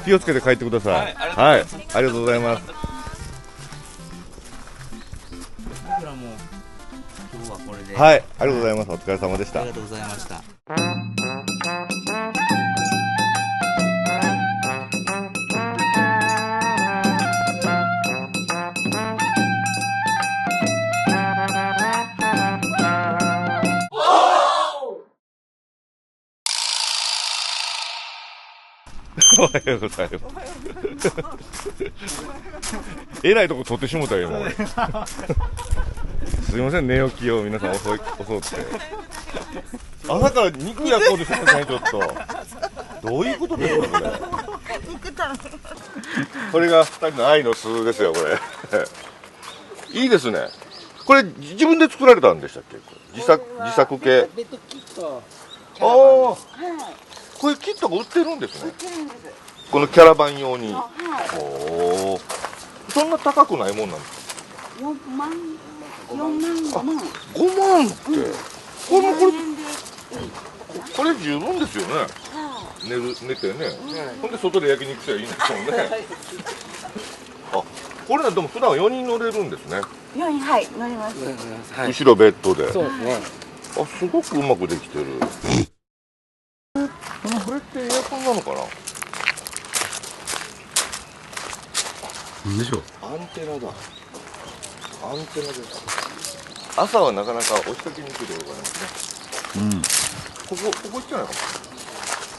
気をつけて帰ってください。はい、ありがとうございます。僕らも今日はこれで。はい、ありがとうございます。お疲れ様でした。ありがとうございました。おはようございます。えらいとこ取ってしもたよ、今。すいません、寝起きを皆さん襲って。朝から肉焼こうとしてません、ちょっと。どういうことですか、これ。これが二人の愛の巣ですよ、これ。いいですね。これ、自分で作られたんでしたっけ。自作系。ああ。これキットが売ってるんですね。このキャラバン用に。おお。そんな高くないもんなんですか。4万、5万。5万って。これ十分ですよね。寝てね。ほんで外で焼肉したらいいんですもんね。あ、これはでも普段は4人乗れるんですね。4人、はい、乗ります。後ろベッドで。そうですね。あ、すごくうまくできてる。これってエアコンなのかな。なんでしょう。アンテナだ。アンテナです。朝はなかなか押しかけにくいところがありますね。ここ行ってないかも。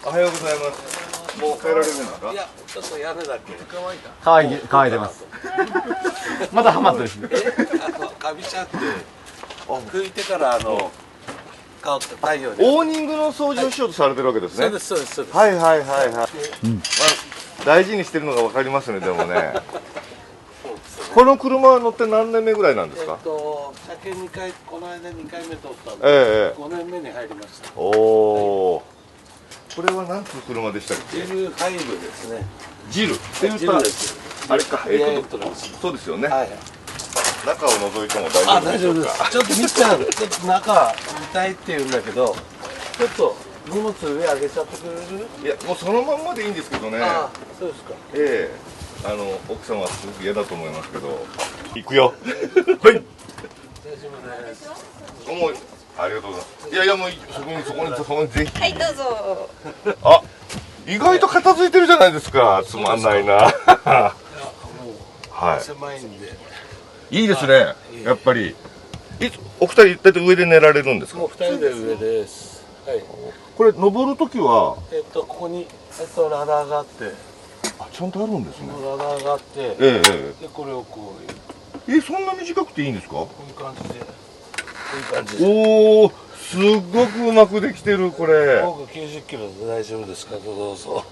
おはようございます。もう帰られるんですか。いや、ちょっと屋根だけ。乾いてます。まだハマってるしね。カビちゃって。拭いてから乾く太陽で。オーニングの掃除をしようとされてるわけですね。そうです。はいはいはいはい。大事にしてるのがわかりますね、でもね。この車は乗って何年目ぐらいなんですか。車検2回、この間2回目取ったんで、5年目に入りました。おお。これは何つう車でしたっけ。ジルハイブですね。ジルって言ったらあれか、そうですよね。中を覗いても大丈夫でしょうか。ちょっと見ちゃう。ちょっと中見たいって言うんだけど、ちょっと荷物上上げちゃってくれる？いや、もうそのまんまでいいんですけどね。ああ、そうですか。奥様はすごく嫌だと思いますけど。行くよ。はい。大丈夫です。もうありがとうございます。いやもうそこにぜひ。はい、どうぞ。あ、意外と片付いてるじゃないですか。つまんないな。はい。狭いんで。いいですね。やっぱり。お二人だいたい上で寝られるんですか。もう2人で上です。はい。これ登るときは。ここにラダーがあって。あ、ちゃんとあるんですね。ラダーがあって。でこれをこう。そんな短くていいんですか。こういう感じで。こういう感じで。おお、すごくうまくできてるこれ。僕90キロで大丈夫ですか。どうぞ。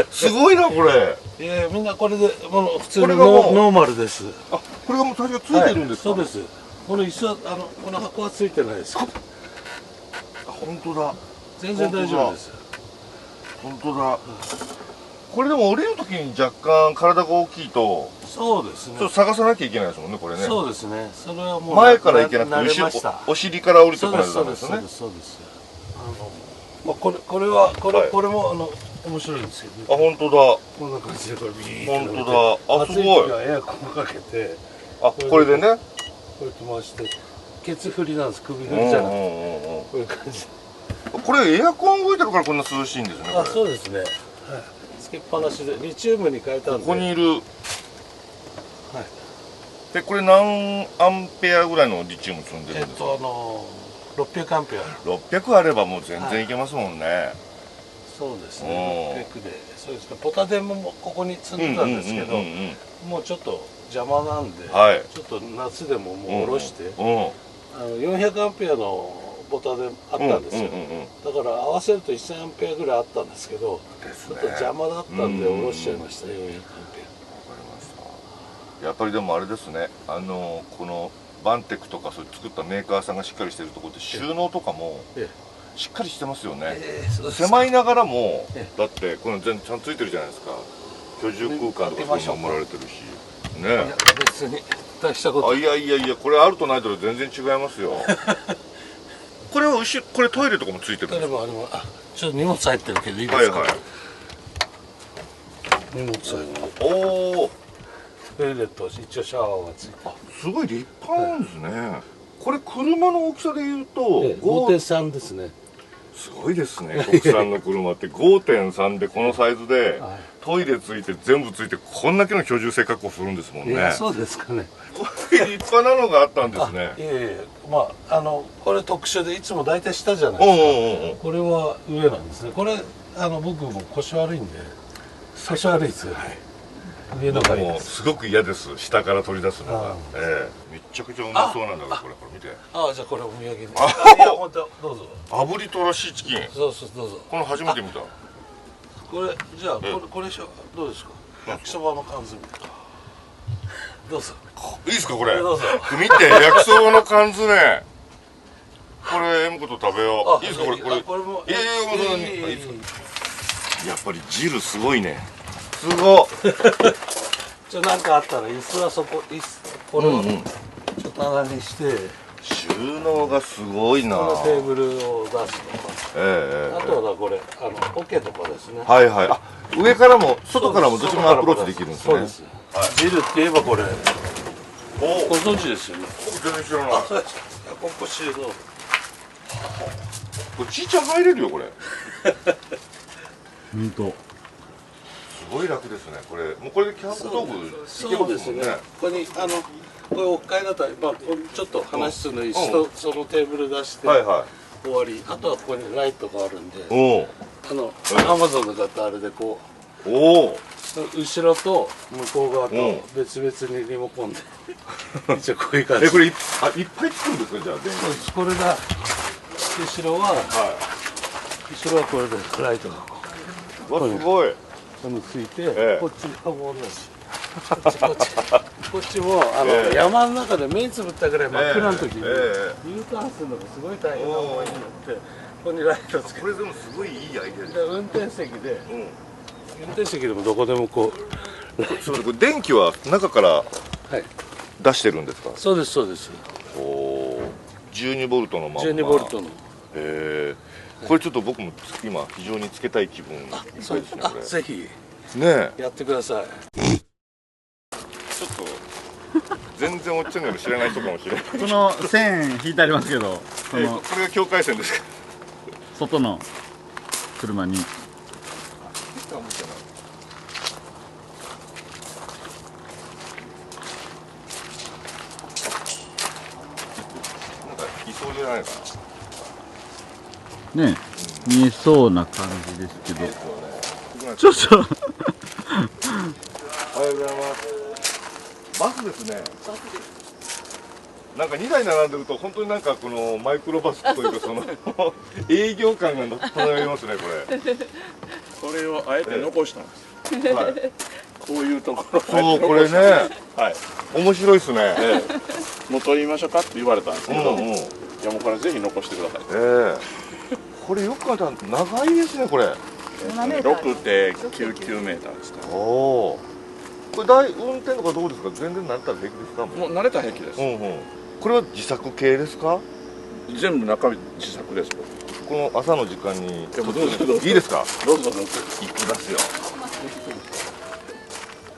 すごいなこれ。いやみんなこれで普通のノーマルです。あ、これがもう最初ついてるんですか。そうです。この椅子はこの箱はついてないです。本当だ。全然大丈夫です。本当だ。これでも降りるときに若干体が大きいと。そうですね。ちょっと探さなきゃいけないですもんね、これね。そうですね。それはもう前から行けなくてお尻から降りてこないとダメですね。そうです。これも面白いんですよね。あ、本当だ。こんな感じでこれビーッと。本当だ。あ、すごい。エアコンかけて。あ、これでね。こうやって回して。ケツ振りなんです。首振りじゃなくて。こういう感じ。これエアコン動いてるからこんな涼しいんですね。あ、そうですね。つけっぱなしでリチウムに変えたんで。ここにいる。はい。でこれ何アンペアぐらいのリチウム積んでるんですか。600アンペア。600あればもう全然いけますもんね。そうですね。600で、そうですか。ポタ電もここに積んでたんですけど、もうちょっと邪魔なんで、ちょっと夏でももう下ろして、400アンペアのポタ電あったんですよ。だから合わせると1000アンペアぐらいあったんですけど、ちょっと邪魔だったんで下ろしちゃいました。400アンペア。わかりました。やっぱりでもあれですね。このバンテクとかそう作ったメーカーさんがしっかりしてるところで収納とかもしっかりしてますよね。狭いながらもだってこの全ちゃんついてるじゃないですか。居住空間とかも守られてるしね。別に大したこと。いやこれあるとないと全然違いますよ。これはこれトイレとかもついてるんですか。ちょっと荷物入ってるけどいいですか。荷物最後おお、トイレット一応シャワーがついて、すごい立派なんですね。これ車の大きさで言うと、5.3ですね。すごいですね。国産の車って5.3でこのサイズで、はい、トイレついて全部ついてこんだけの居住性確保するんですもんね。そうですかね。これ立派なのがあったんですね。いえいえ、まあこれ特殊でいつも大体下じゃないですか。これは上なんですね。これ僕も腰悪いんで腰悪いですよ。上のがいいです。すごく嫌です。下から取り出すのが。めっちゃくちゃうまそうなんだけど、これ見て。じゃあこれお土産に。いや本当どうぞ。炙りトラシチキン。そうそうどうぞ。この初めて見た。これじゃあこれどうですか。焼きそばの缶詰。どうぞ。いいですかこれ。どうぞ。見て焼きそばの缶詰。これ M こと食べよう。いいですかこれ。これも。いややっぱり汁すごいね。すごっ。なんかあったら椅子はこれをちょっと棚にして収納がすごいな。このテーブルを出すとか、あとはこれ桶とかですね。はいはい。あ、上からも外からもどっちもアプローチできるんですね。そうです。汁って言えばこれご存知ですよね。全然知らない。そうです。ここ収納。これちいちゃん入れるよこれ。本当。すごい楽ですね。これもうこれでキャンプ道具いけますもんね。ここにこれお買いだったらちょっと話すのにそのテーブル出して終わり。あとはここにライトがあるんで、アマゾンの方あれでこう後ろと向こう側と別々にリモコンで一応こういう感じ。これいっぱいつくんですかじゃあ。そうです。これが後ろはこれでライトがすごい。ついて、こっち側も同じ。こっちも山の中で目つぶったぐらい真っ暗の時に U ターンするのがすごい大変な思いになって、ここにライトつけて。これでもすごいいいアイデアです。運転席でもどこでもこう。そうです。これ電気は中から出してるんですか。そうですそうです。12ボルトのまま。12ボルトの。これちょっと僕も今非常につけたい気分いっぱいですねこれ。ぜひねやってください。ちょっと全然おっちゃんの知らない人かもしれない。その線引いてありますけど、これが境界線ですか。外の車に。ねえ、見えそうな感じですけど、ちょっとおはようございます。バスですね。なんか2台並んでると本当になんかこのマイクロバスというかその営業感が漂いますねこれ。これをあえて残したんです。こういうところ。そうこれね。はい。面白いですね。もう取りましょうかって言われたんですけど、いやもうこれぜひ残してください。これよく考えたら長いですねこれ。6.99メーターですか。これ運転とかどうですか。全然慣れたら平気ですか。もう慣れたら平気です。これは自作系ですか。全部中身自作です。この朝の時間にいいですか。どうぞどうぞ。行きますよ。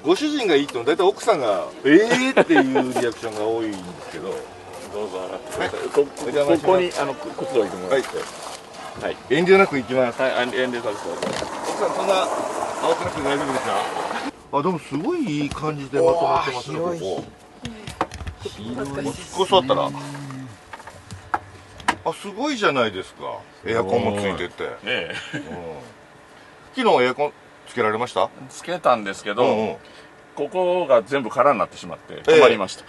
ご主人がいいってのは大体奥さんがっていうリアクションが多いんですけど。どうぞ洗ってください。ここに靴置いてもらって。はい。遠慮なく行きます。はい、遠慮なく。奥さんそんな慌てなくて大丈夫ですか。でもすごいいい感じでまとまってますねここ。ここ座ったら。すごいじゃないですか。エアコンもついてて。昨日エアコンつけられました。つけたんですけど、ここが全部空になってしまって止まりました。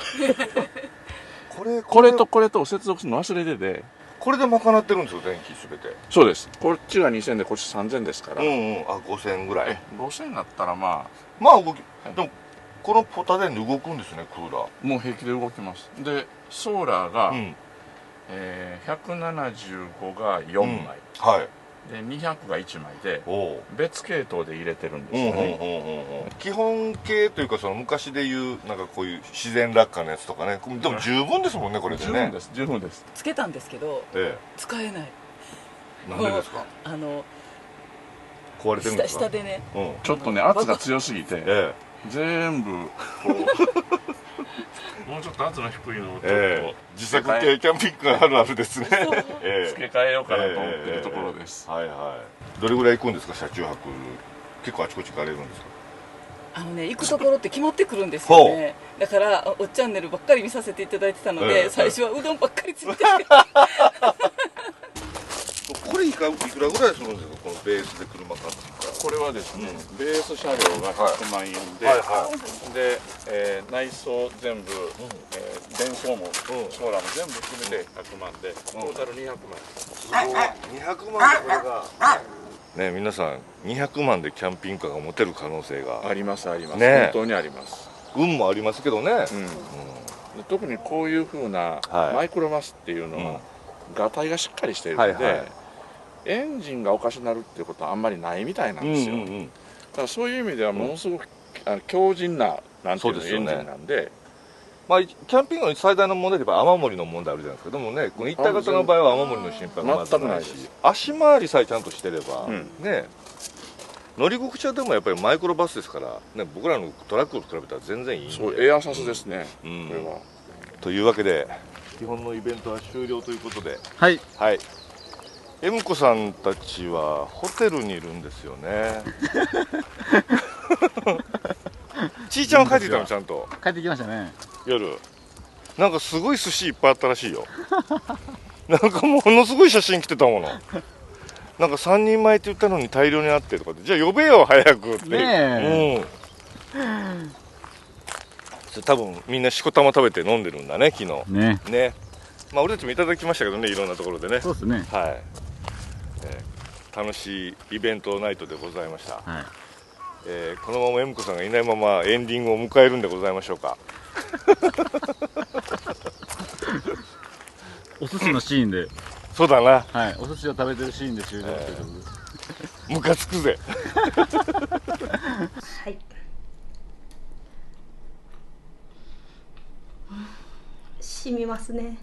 これとこれと接続するの忘れてて。これで賄ってるんですよ電気すべて。そうです。こっちが2000でこっち3000ですから。5000ぐらい。5000だったらまあ動き。でもこのポタで動くんですねクーラー。もう平気で動きます。でソーラーが175が4枚。で200が1枚で別系統で入れてるんですよね。基本系というかその昔でいうなんかこういう自然落下のやつとかね。でも十分ですもんねこれでね。十分です。つけたんですけど使えない。なんでですか。壊れてるんですか？下でね。ちょっとね圧が強すぎて、え全部こうもうちょっと圧の低いのをちょっと、自作系キャンピングカーあるあるですね。付け替えようかなと思ってるところです。はいはい。どれぐらい行くんですか、車中泊？結構あちこち行かれるんですか？行くところって決まってくるんですよね。だからおっチャンネルばっかり見させていただいてたので、最初はうどんばっかりついててこれいくらぐらいするんですか、このベースで車買ったら？これはですね、ベース車両が100万円で、で、内装全部、電装も、ソーラーも全部含めて100万で、トータル200万円。200万でこれがね、皆さん200万でキャンピングカーが持てる可能性がありますあります、ね、本当にあります。運もありますけどね、特にこういうふうなマイクロバスっていうのは、ガタイがしっかりしているので、エンジンがおかしになるっていうことはあんまりないみたいなんですよ。だからそういう意味ではものすごく強靭ななんていうのエンジンなんで、まあキャンピングの最大の問題で言えば雨漏りの問題あるじゃないですか。でもね、この一体型の場合は雨漏りの心配が全くないし、足回りさえちゃんとしてれば、ね、乗り心地はでもやっぱりマイクロバスですから、ね、僕らのトラックと比べたら全然いいんで。そうエアサスですね、これは。というわけで基本のイベントは終了ということで、はい、はい、エムコさんたちはホテルにいるんですよね。ちーちゃんは帰ってきたの？ちゃんと帰ってきましたね。夜なんかすごい寿司いっぱいあったらしいよ。なんかものすごい写真来てたもの。なんか3人前って言ったのに大量にあってとかで、じゃあ呼べよ早くって。ねえ、多分みんなしこたま食べて飲んでるんだね、昨日ね。まあ俺たちもいただきましたけどね、いろんなところでね。そうですね。はい、楽しいイベントナイトでございました。はい、このままエムコさんがいないままエンディングを迎えるんでございましょうか。お寿司のシーンで。そうだな。はい、お寿司を食べてるシーンで終了ということです。ムカつくぜ。はい。染みますね。